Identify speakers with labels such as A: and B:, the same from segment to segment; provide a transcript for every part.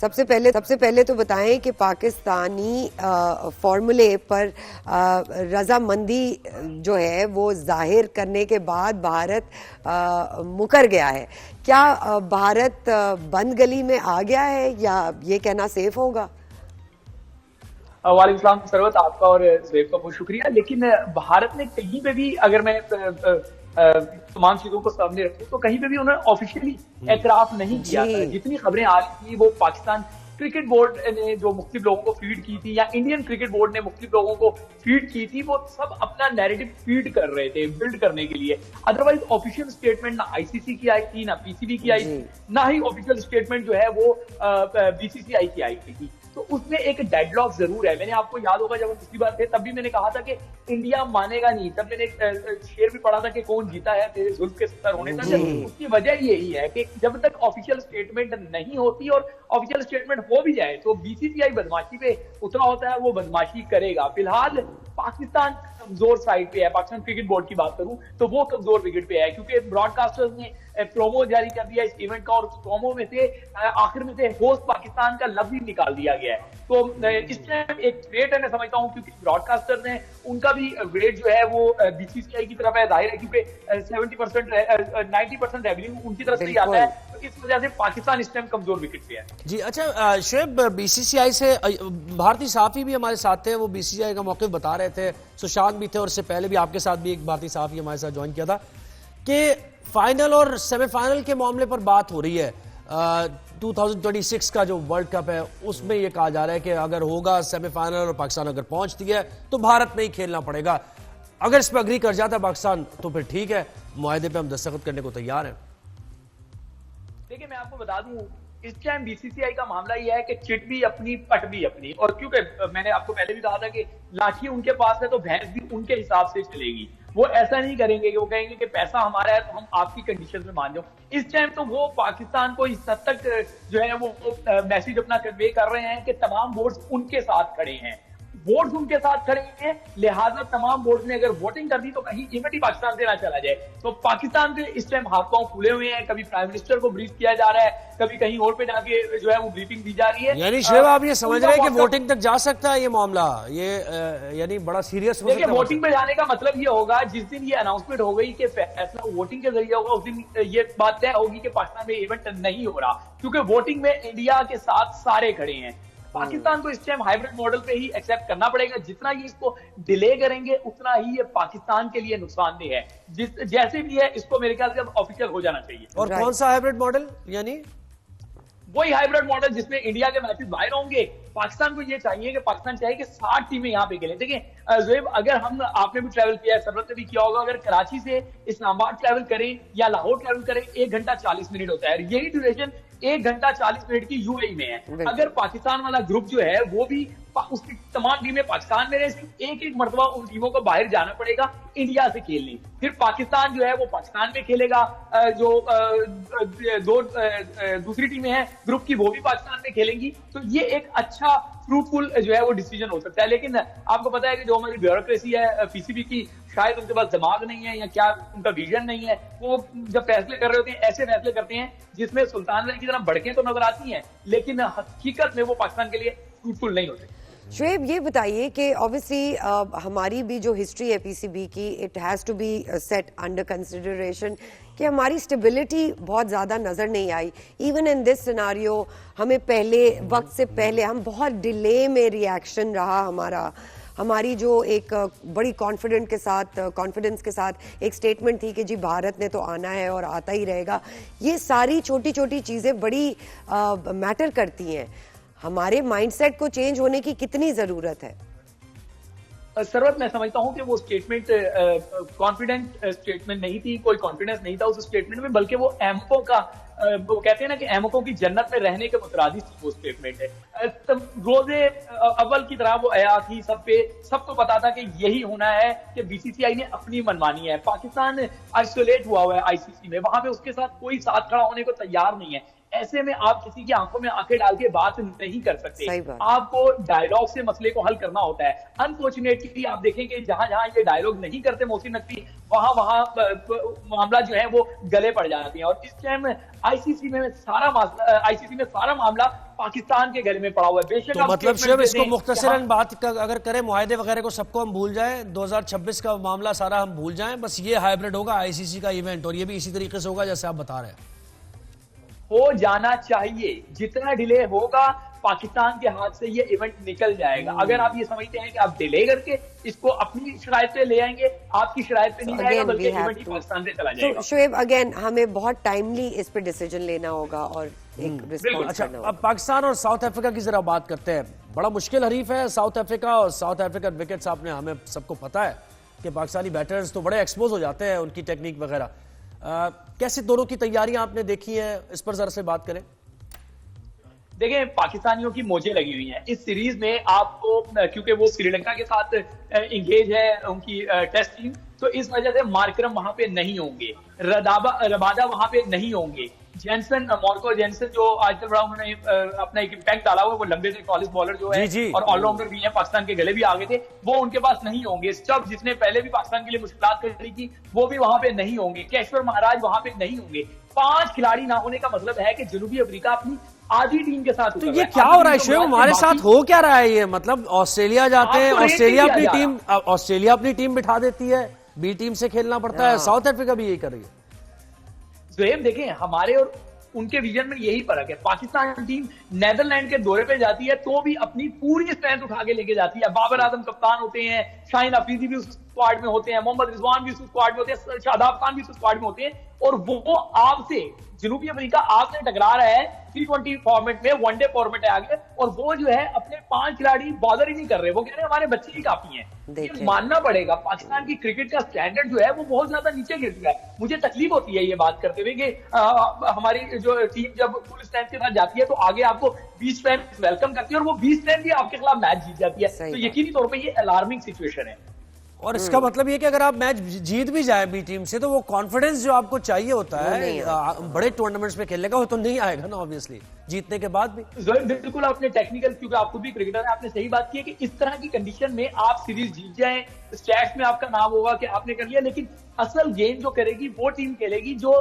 A: सबसे पहले तो बताएं कि पाकिस्तानी फॉर्मूले पर रजामंदी जो है वो जाहिर करने के बाद भारत मुकर गया है। क्या भारत बंद गली में आ गया है या ये कहना सेफ होगा?
B: वालेकुम सलाम सरवत, आपका और ज़ुहैब का बहुत शुक्रिया। लेकिन भारत ने कहीं पे भी, अगर मैं तमाम चीजों को सामने रखूं, तो कहीं पे भी उन्होंने ऑफिशियली एतराफ नहीं किया था। जितनी खबरें आ रही थी वो पाकिस्तान क्रिकेट बोर्ड ने जो मुख्तलिफ लोगों को फीड की थी, या इंडियन क्रिकेट बोर्ड ने मुख्तलिफ लोगों को फीड की थी, वो सब अपना नैरेटिव फीड कर रहे थे बिल्ड करने के लिए। अदरवाइज ऑफिशियल स्टेटमेंट ना आईसीसी की आई थी, ना पीसीबी की आई थी, ना ही ऑफिशियल स्टेटमेंट जो है वो बीसीसीआई की आई थी। तो उसमें एक डेडलॉक जरूर है। मैंने, आपको याद होगा जब हम पिछली बार थे तब भी मैंने कहा था कि इंडिया मानेगा नहीं। तब मैंने शेर भी पढ़ा था कि कौन जीता है तेरे जुल्फ के सत्तर होने तक। उसकी वजह यही है कि जब तक ऑफिशियल स्टेटमेंट नहीं होती, और ऑफिशियल स्टेटमेंट हो भी जाए तो बीसीसीआई बदमाशी पे उतरा होता है, वो बदमाशी करेगा। फिलहाल पाकिस्तान कमजोर साइड पे है। पाकिस्तान क्रिकेट बोर्ड की बात करूं तो वो कमजोर विकेट पे है, क्योंकि ब्रॉडकास्टर्स ने प्रोमो जारी कर दिया इस इवेंट का, और उस प्रोमो में से आखिर में से होस्ट पाकिस्तान का लफ्ज ही निकाल दिया गया है। तो इस टाइम एक थ्रेट है, मैं समझता हूं, क्योंकि ब्रॉडकास्टर ने उनका भी वेट जो है वो बीसीसीआई की तरफ है। जाहिर है क्योंकि 70% 90% रेवेन्यू उनकी तरफ से ही आता है, तो इस वजह से पाकिस्तान इस टाइम कमजोर विकेट पे है।
C: जी अच्छा शुएब, बीसीसीआई से भारतीय सहाफी भी हमारे साथ थे, वो बीसीसीआई का मौक़िफ़ बता रहे थे, सुशांत भी थे, और इससे पहले भी आपके साथ भी एक भारतीय सहाफी हमारे साथ ज्वाइन किया था, कि फाइनल और सेमीफाइनल के मामले पर बात हो रही है। 2026 का जो वर्ल्ड कप है उसमें यह कहा जा रहा है कि अगर होगा सेमीफाइनल और पाकिस्तान अगर पहुंचती है तो भारत में ही खेलना पड़ेगा। अगर इस पर अग्री कर जाता है पाकिस्तान तो फिर ठीक है, मुआहदे पे हम दस्तखत करने को तैयार हैं।
B: देखिए, मैं आपको बता दूं, इस टाइम बीसीसीआई का मामला यह है कि चिट भी अपनी पट भी अपनी। और क्योंकि मैंने आपको पहले भी कहा था कि लाठी उनके पास है तो भैंस भी उनके हिसाब से चलेगी। वो ऐसा नहीं करेंगे कि वो कहेंगे कि पैसा हमारा है तो हम आपकी कंडीशन में मान जाओ। इस टाइम तो वो पाकिस्तान को इस हद तक जो है वो मैसेज अपना कन्वे कर रहे हैं कि तमाम बोर्ड्स उनके साथ खड़े हैं, बोर्ड्स उनके साथ खड़े हैं। लिहाजा तमाम बोर्ड ने अगर वोटिंग कर दी तो कहीं इवेंट ही पाकिस्तान से ना चला जाए। तो पाकिस्तान के इस टाइम हाथ पांव फूले हुए हैं। कभी प्राइम मिनिस्टर को ब्रीफ किया जा रहा है, कभी कहीं और पे जाके जो है वो ब्रीफिंग दी जा रही है।
C: यानी शुएब, आप ये समझ रहे हैं कि वोटिंग तक जा सकता है ये मामला, ये यानी बड़ा सीरियस हो सकता है।
B: देखिए, वोटिंग में जाने का मतलब ये होगा, जिस दिन ये अनाउंसमेंट हो गई कि फैसला वोटिंग के जरिए होगा, उस दिन ये बात तय होगी कि पाकिस्तान में इवेंट नहीं हो रहा, क्योंकि वोटिंग में इंडिया के साथ सारे खड़े हैं। पाकिस्तान को इस टाइम हाइब्रिड मॉडल पे ही एक्सेप्ट करना पड़ेगा। जितना ये इसको डिले करेंगे उतना ही ये पाकिस्तान के लिए नुकसानदेह है। जैसे भी है, इसको मेरे ख्याल से अब ऑफिशियल हो जाना चाहिए।
C: और कौन सा हाइब्रिड मॉडल? यानी
B: वही हाइब्रिड मॉडल जिसमें इंडिया के मैचेस बाहर होंगे। पाकिस्तान को ये चाहिए कि पाकिस्तान चाहे कि 60 टीमें यहाँ पे खेलें। देखिए ज़ुहैब, अगर आपने भी ट्रैवल किया है, सरवत ने भी किया होगा, अगर कराची से इस्लामाबाद ट्रैवल करें या लाहौर ट्रैवल करें 1 घंटा 40 मिनट होता है। यही ड्यूरेशन 1 घंटा 40 मिनट की यूएई में है। अगर पाकिस्तान वाला ग्रुप जो है वो भी, उसकी तमाम टीमें पाकिस्तान में रहे, एक एक मरतबा उन टीमों को बाहर जाना पड़ेगा इंडिया से खेलने। फिर पाकिस्तान जो है वो पाकिस्तान में खेलेगा, जो दूसरी टीमें हैं ग्रुप की वो भी पाकिस्तान में खेलेंगी। तो ये एक अच्छा फ्रूटफुल जो है वो डिसीजन हो सकता है। लेकिन आपको पता है कि जो हमारी ब्यूरोक्रेसी है पीसीबी की, शायद उनके पास दिमाग नहीं है या क्या उनका विजन नहीं है। वो जब फैसले कर रहे होते हैं ऐसे फैसले करते हैं जिसमें सुल्तान की तरह भड़कें तो नजर आती हैं, लेकिन हकीकत में वो पाकिस्तान के लिए फ्रूटफुल नहीं होते।
A: शुएब, ये बताइए कि ऑब्वियसली हमारी भी जो हिस्ट्री है पीसीबी की, it has to be set under consideration कि हमारी स्टेबिलिटी बहुत ज़्यादा नज़र नहीं आई। इवन इन दिस सिनारियो हमें पहले वक्त से पहले हम बहुत डिले में रिएक्शन रहा हमारा। हमारी जो एक बड़ी कॉन्फिडेंस के साथ एक स्टेटमेंट थी कि जी भारत ने तो आना है और आता ही रहेगा। ये सारी छोटी छोटी चीज़ें बड़ी मैटर करती हैं। हमारे माइंडसेट को चेंज होने की कितनी जरूरत है?
B: सरवत, मैं समझता हूं कि वो स्टेटमेंट कॉन्फिडेंट स्टेटमेंट नहीं थी, कोई कॉन्फिडेंस नहीं था उस स्टेटमेंट में, बल्कि वो एमओ का, वो कहते हैं ना कि एमओ की जन्नत में रहने के मुतरादिफ थी वो स्टेटमेंट है। रोजे अव्वल की तरह वो आया थी, सबको पता था कि यही होना है कि बीसीसीआई ने अपनी मनमानी है। पाकिस्तान आइसोलेट हुआ है आईसीसी में, वहां पे उसके साथ कोई साथ खड़ा होने को तैयार नहीं है। ऐसे में आप किसी की आंखों में आंखें डाल के बात नहीं कर सकते।
A: सही बात।
B: आपको डायलॉग से मसले को हल करना होता है। अनफॉर्चुनेटली आप देखेंगे जहां जहां ये डायलॉग नहीं करते मोहसिन नकवी, वहां वहां मामला जो है वो गले पड़ जाते हैं। और इस टाइम आईसीसी में सारा मामला पाकिस्तान के गले में पड़ा हुआ है। बेशक
C: तो मतलब शेब इसको मुख्तसरन बात अगर करें, मुआहदे वगैरह को सबको हम भूल जाएं, 2026 का मामला सारा हम भूल जाएं, बस ये हाइब्रिड होगा आईसीसी का इवेंट, और ये भी इसी तरीके से होगा जैसे आप बता रहे हैं।
B: हो जाना चाहिए, जितना डिले होगा पाकिस्तान के हाथ से ये इवेंट निकल जाएगा। अगर आप ये समझते हैं कि आप डिले करके इसको अपनी शराइत पे ले आएंगे, आपकी शराइत पे नहीं जाएगा, बल्कि इवेंट ही पाकिस्तान से चला जाएगा।
A: तो शोएब अगेन हमें बहुत टाइमली इस पे डिसीजन लेना होगा और एक रिस्पॉन्स
C: अच्छा,
A: करना होगा।
C: अब पाकिस्तान और साउथ अफ्रीका की जरा बात करते हैं। बड़ा मुश्किल हरीफ है साउथ अफ्रीका, और साउथ अफ्रीकन विकेट्स आपने हमें सबको पता है कि पाकिस्तानी बैटर्स तो बड़े एक्सपोज हो जाते हैं, उनकी टेक्निक वगैरह। कैसे दोनों की तैयारियां आपने देखी हैं, इस पर जरा से बात करें।
B: देखिए, पाकिस्तानियों की मौजें लगी हुई हैं इस सीरीज में। आपको क्योंकि वो श्रीलंका के साथ इंगेज है उनकी टेस्ट टीम, तो इस वजह से मार्करम वहां पे नहीं होंगे, रबादा वहां पे नहीं होंगे। जेंसन, मॉर्को जेंसन जो आजकल बड़ा उन्होंने अपना एक इम्पैक्ट डाला हुआ, वो लंबे से कॉलेज बॉलर जो है
C: जी।
B: और ऑलराउंडर भी है, पाकिस्तान के गले भी आ गए थे, वो उनके पास नहीं होंगे। स्टफ जिसने पहले भी पाकिस्तान के लिए मुश्किलात खड़ी की, वो भी वहां पे नहीं होंगे। केशवर महाराज वहां पे नहीं होंगे। 5 खिलाड़ी ना होने का मतलब है कि जनूबी अफ्रीका अपनी आधी टीम के साथ।
C: तो ये क्या हो रहा है शेब, हमारे साथ हो क्या रहा है ये? मतलब ऑस्ट्रेलिया जाते हैं, ऑस्ट्रेलिया अपनी टीम बिठा देती है, बी टीम से खेलना पड़ता है। साउथ अफ्रीका भी यही कर रही है।
B: ज़ोएब देखें, हमारे और उनके विजन में यही फर्क है। पाकिस्तान टीम नेदरलैंड के दौरे पे जाती है तो भी अपनी पूरी स्ट्रेंथ उठा के लेके जाती है। बाबर आजम कप्तान होते हैं, शाहीन अफरीदी भी उस स्क्वाड में होते हैं, मोहम्मद रिजवान भी उस स्क्वाड में होते हैं, शादाब खान भी उस स्क्वाड में होते हैं, और वो आपसे जनूबी अफ्रीका आपसे टकरा रहा है T20 फॉर्मेट में, वनडे फॉर्मेट है आगे, और वो जो है अपने 5 खिलाड़ी बॉदर ही नहीं कर रहे। वो कह रहे हैं हमारे बच्चे ही काफी हैं। ये मानना पड़ेगा, पाकिस्तान की क्रिकेट का स्टैंडर्ड जो है वो बहुत ज्यादा नीचे गिर चुका है। मुझे तकलीफ होती है ये बात करते हुए कि हमारी जो टीम जब फुल स्ट्रेंथ के साथ जाती है तो आगे आपको 20 स्ट्रेंथ वेलकम करती है, और वो 20 स्ट्रेंथ भी आपके खिलाफ मैच जीत जाती है। तो यकीनी तौर पर ये अलार्मिंग सिचुएशन है।
C: और इसका मतलब ये कि अगर आप मैच जीत भी जाए बी टीम से, तो वो कॉन्फिडेंस जो आपको चाहिए होता है बड़े टूर्नामेंट्स में खेलने का, वो तो नहीं आएगा ना ऑब्वियसली जीतने के बाद भी।
B: बिल्कुल आपने टेक्निकल, क्योंकि आप खुद भी क्रिकेटर है, आपने सही बात की है कि इस तरह की कंडीशन में आप सीरीज जीत जाएं, स्टैट्स में आपका नाम होगा कि आपने कर लिया, लेकिन असल गेम जो करेगी वो टीम खेलेगी जो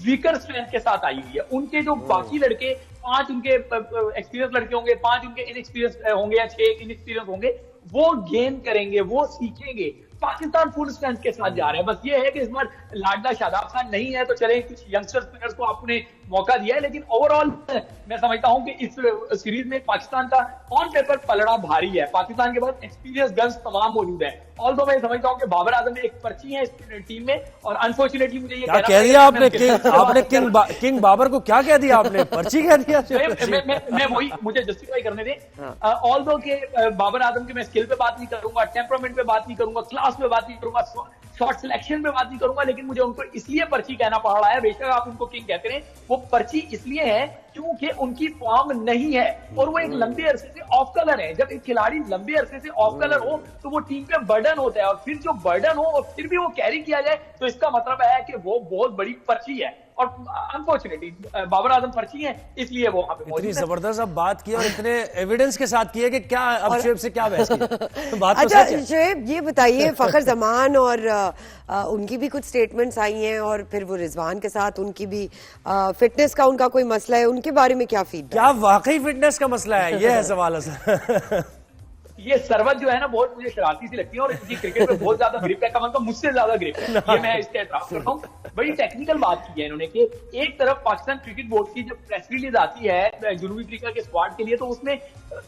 B: वीकर स्ट्रेंथ के साथ आई हुई है। उनके जो बाकी लड़के, 5 उनके एक्सपीरियंस लड़के होंगे, 5 उनके इनएक्सपीरियंस होंगे, या 6 इनएक्सपीरियंस होंगे, वो गेन करेंगे, वो सीखेंगे। पाकिस्तान फुल स्ट्रेंथ के साथ जा रहे हैं। बस ये है कि इस बार लाडला शादाब खान नहीं है, तो चले कुछ यंगस्टर्स प्लेयर्स को आपने मौका दिया है, लेकिन ओवरऑल मैं समझता हूं कि इस सीरीज में पाकिस्तान का ऑन पेपर पलड़ा भारी है। पाकिस्तान के पास एक्सपीरियंस गन्स तमाम मौजूद है। ऑल्दो मैं समझता हूं कि बाबर आजम एक पर्ची है इस टीम में, और अनफॉर्चुनेटली मुझे ये
C: क्या कह दिया आपने? किंग बाबर को क्या कह दिया आपने? पर्ची कह दिया?
B: मैं वही, मुझे जस्टिफाई करने दें। ऑल्दो के बाबर आजम के मैं स्किल पे बात नहीं करूंगा, टेम्परामेंट पे बात नहीं करूंगा, क्लास पे बात नहीं करूंगा, शॉट सिलेक्शन पे बात नहीं करूंगा, लेकिन मुझे उनको इसलिए पर्ची कहना पड़ रहा है। बेशक आप उनको किंग कहते रहे, वो पर्ची इसलिए है क्योंकि उनकी फॉर्म नहीं है, और वो एक लंबे अरसे से ऑफ कलर है। जब एक खिलाड़ी लंबे अरसे से ऑफ कलर हो तो वो टीम पे बर्डन होता है, और फिर जो बर्डन हो और फिर भी वो कैरी किया जाए, तो इसका मतलब है कि वो बहुत बड़ी पर्ची है। और अनफॉर्चुनेटली बाबर आजम पर्ची है, इसलिए वो वहां पे मौजूद है।
C: इतनी जबरदस्त अब बात की और इतने एविडेंस के साथ की है कि क्या अब शोएब से क्या बहस की बात।
A: अच्छा शोएब, ये बताइए, फखर जमान और उनकी भी कुछ स्टेटमेंट्स आई हैं, और फिर वो रिजवान के साथ उनकी भी फिटनेस का उनका कोई मसला है, उनके बारे में क्या फीडबैक?
C: क्या वाकई फिटनेस का मसला है? ये है सवाल सर।
B: ये सरवत जो है ना, बहुत मुझे शरारती सी लगती है, और इनकी क्रिकेट में बहुत ज्यादा ग्रिप है, कम से कम मुझसे ज्यादा ग्रिप है, ये मैं इसके एतराफ करता हूँ। बड़ी टेक्निकल बात की है इन्होंने कि एक तरफ पाकिस्तान क्रिकेट बोर्ड की जब प्रेस रिलीज आती है जनूबी अफ्रीका के स्क्वाड के लिए, तो उसमें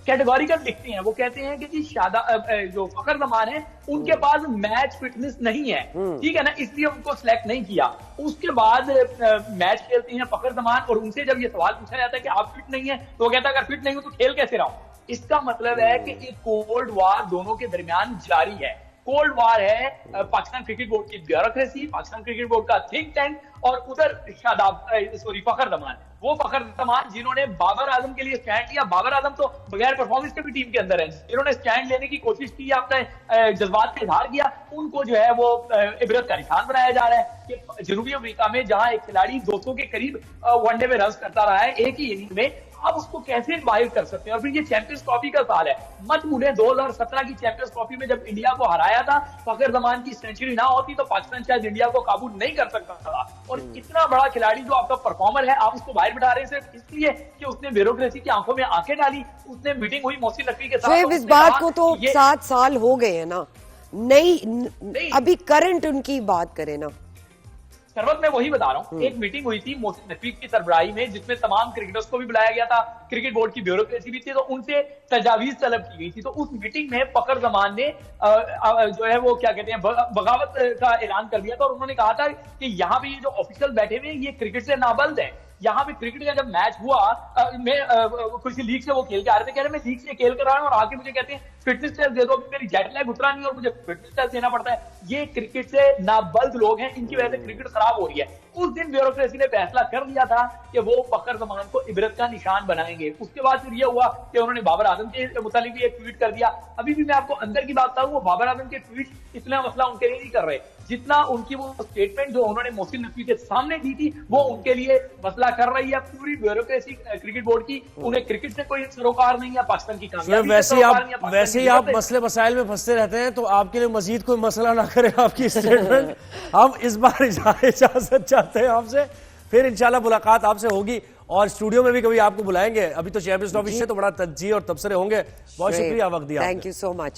B: कैटेगोरिकल लिखते हैं। वो कहते हैं कि जी जो फखर जमान है उनके पास मैच फिटनेस नहीं है, ठीक है ना, इसलिए उनको सिलेक्ट नहीं किया। उसके बाद मैच खेलते हैं फखर जमान, और उनसे जब ये सवाल पूछा जाता है कि आप फिट नहीं है, तो वो कहता है अगर फिट नहीं हो तो खेल कैसे रहा हूं। इसका मतलब है कि एक कोल्ड वार दोनों के दरमियान जारी है। कोल्ड वार है पाकिस्तान क्रिकेट बोर्ड की ब्यूरोक्रेसी, पाकिस्तान क्रिकेट बोर्ड का थिंक टैंक और उधर फखर जमान, वो फखर जमान जिन्होंने बाबर आजम के लिए स्टैंड लिया। बाबर आजम तो बगैर परफॉर्मेंस के भी टीम के अंदर है, जिन्होंने स्टैंड लेने की कोशिश की, अपने जज्बात का इजहार किया, उनको जो है वो इबरत का निशान बनाया जा रहा है कि जनूबी अफ्रीका में जहां एक खिलाड़ी 200 के करीब वनडे में रन करता रहा है एक ही इनिंग में, आप उसको कैसे बाहर कर सकते हैं। और फिर ये चैंपियंस ट्रॉफी का साल है, मत भूलें 2017 की चैंपियंस ट्रॉफी में जब इंडिया को हराया था, फखर जमान की सेंचुरी ना होती तो पाकिस्तान शायद इंडिया को काबू नहीं कर सकता था। और इतना बड़ा खिलाड़ी जो आपका परफॉर्मर है, आप उसको बाहर बिठा रहे हैं सिर्फ इसलिए कि उसने ब्यूरोक्रेसी की आंखों में आंखें डाली, उसने मीटिंग हुई मोहसिन नकवी के साथ।
A: इस बात को तो 7 साल हो गए हैं ना, नहीं अभी करंट उनकी बात करें ना।
B: सरवत मैं वही बता रहा हूँ, एक मीटिंग हुई थी मोहसिन नकवी की सरबराही में जिसमें तमाम क्रिकेटर्स को भी बुलाया गया था, क्रिकेट बोर्ड की ब्यूरोक्रेसी भी थी, तो उनसे तजावीज तलब की गई थी। तो उस मीटिंग में फखर जमान ने जो है वो क्या कहते हैं बगावत का ऐलान कर दिया था, और उन्होंने कहा था कि यहाँ पे ये जो ऑफिशियल बैठे हुए ये क्रिकेट से नाबल्द है। यहाँ पे क्रिकेट का जब मैच हुआ, मैं किसी लीग से वो खेल के आ रहे थे, कह रहे मैं लीग से खेल कर रहा हूँ और आके मुझे कहते हैं फिटनेस टेस्ट दे दो, मेरी जेट लैग उतरा नहीं और मुझे फिटनेस टेस्ट देना पड़ता है। ये क्रिकेट से नाबल्द लोग हैं, इनकी वजह से क्रिकेट खराब हो रही है। उस दिन ब्यूरोक्रेसी ने फैसला कर लिया था कि वो फखर जमान को इबरत का निशान बनाएंगे। उसके बाद फिर ये हुआ कि उन्होंने बाबर आजम के मुतालिक भी एक ट्वीट कर दिया। अभी भी मैं आपको अंदर की बात बताऊं, वो बाबर आजम के ट्वीट इतना मसला उनके लिए नहीं कर रहे जितना उनकी वो स्टेटमेंट जो उन्होंने मोहसिन नकवी के सामने दी थी वो उनके लिए मसला कर रही है। पूरी ब्यूरोक्रेसी क्रिकेट बोर्ड की, उन्हें क्रिकेट से कोई सरोकार नहीं है, पाकिस्तान की कामयाबी
C: वैसे ही आप मसले मसाइल में फंसते रहते हैं, तो आपके लिए मजीद कोई मसला ना करे आपकी स्टेटमेंट। हम इस बार इजाजत चाहते हैं आपसे, फिर इंशाल्लाह मुलाकात आपसे होगी और स्टूडियो में भी कभी आपको बुलाएंगे। अभी तो चैंपियंस ट्रॉफी से तो बड़ा तज्जी और तबसरे होंगे। बहुत शुक्रिया वक्त दिया।
A: Thank you so much.